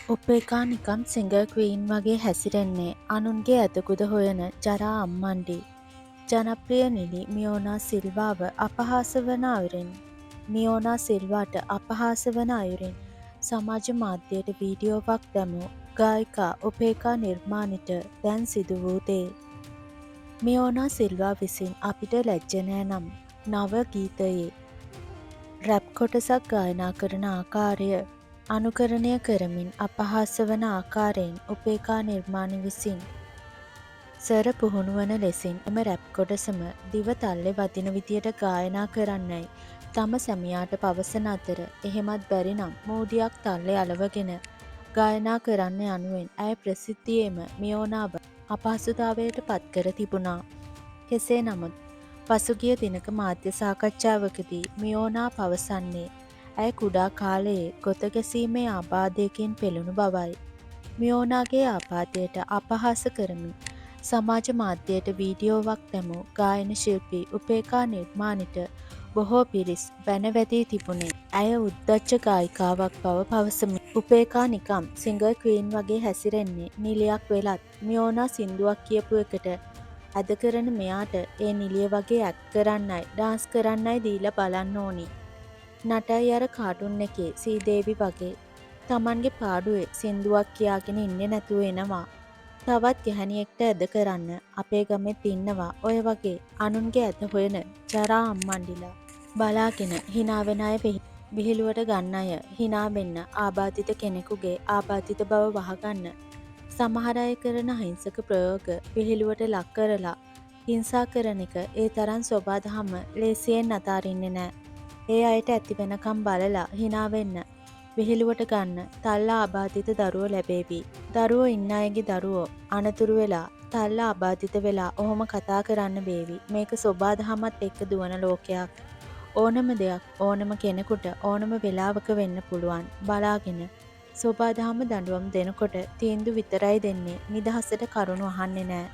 උපේකා නිකම් singer queen වගේ හැසිරෙන්නේ අනුන්ගේ ඇතකුද හොයන ජරා අම්මන්ඩි. ජනප්‍රිය නිලි මියෝනා සිල්වාව අපහාස වන අයුරින්. මියෝනා සිල්වාට අපහාස වන අයුරින් සමාජ මාධ්‍යයට වීඩියෝවක් දැමූ ගායිකා උපේකා නිර්මාණිට දැන් සිදු වූ දේ. මියෝනා සිල්වා විසින් අපිට ලැජ්ජ නෑ නම් නව ගීතයේ රැප් කොටසක් ගායනා කරන ආකාරය අනුකරණය කරමින් අපහාස වන ආකාරයෙන් උපේකා නිර්මාණ විසින් සර පුහුණුවන ලෙසින් එම රැප් කොටසම දිව තල්ලේ වදින විදියට ගායනා කරන්නයි තම සැමියාට පවසන අතර එහෙමත් බැරි නම් මූඩියක් තල්ලේ අලවගෙන ගායනා කරන්න යනුවෙන් ඇය ප්‍රසිද්ධියේම මියෝනාව අපහසුතාවයට පත්කර තිබුණා. කෙසේ නමුත් පසුගිය දිනක මාධ්‍ය සාකච්ඡාවකදී මියෝනා පවසන්නේ ඇය කුඩා කාලයේ ගොත ගැසීමේ ආබාධයකින් පෙළුණු බවයි. මියෝනාගේ ආබාධයට අපහාස කරමින් සමාජ මාධ්‍යයට වීඩියෝවක් දැමූ ගායන ශිල්පී උපේකා නිර්මාණිට බොහෝ පිරිස් බැන වැදී තිබුණේ ඇය උද්දච්ච ගායිකාවක් බව පවසමින්. උපේකා නිකම් සිංගර් ක්වීන් වගේ හැසිරෙන්නේ නිලියක් වෙලත් මියෝනා සින්දුවක් කියපු එකට ඇද කරන මෙයාට ඒ නිලිය වගේ ඇක්ට් කරන්නයි ඩාන්ස් කරන්නයි දීලා බලන්න ඕනි. නටයි අර කාටුන් එකේ සීදේවි වගේ තමන්ගේ පාඩුවේ සින්දුවක් කියාගෙන ඉන්නේ නැතුව එනවා. තවත් ගැහැණියෙක්ට ඇද කරන්න අපේ ගමෙත් ඉන්නවා ඔය වගේ අනුන්ගේ ඇත හොයන ජරා අම්මන්ඩිලා. බලාගෙන හිනාවෙන අය විහිළුවට ගන්න අය හිනා වෙන්න ආබාධිත කෙනෙකුගේ ආබාධිත බව වහගන්න සමහර අය කරන අහිංසක ප්‍රයෝග විහිළුවට ලක් කරලා හිංසා කරන එක ඒ තරම් සොබාදහම ලේසියෙන් අතාරින්නේ නෑ. ඒ අයට ඇති වෙනකම් බලලා හිනා වෙන්න විහිළුවට ගන්න තල්ලා ආබාධිත දරුවෝ ලැබේවි. දරුවෝ ඉන්න අයගේ දරුවෝ අනතුරු වෙලා තල්ලා ආබාධිත වෙලා ඔහොම කතා කරන්න බේවි. මේක සොබාදහමත් එක්ක දුවන ලෝකයක්. ඕනම දෙයක් ඕනම කෙනෙකුට ඕනම වෙලාවක වෙන්න පුළුවන්. බලාගෙන සොබාදහම දඬුවම් දෙනකොට තීන්දුව විතරයි දෙන්නේ. නිදහසට කරුණු අහන්නේ නෑ.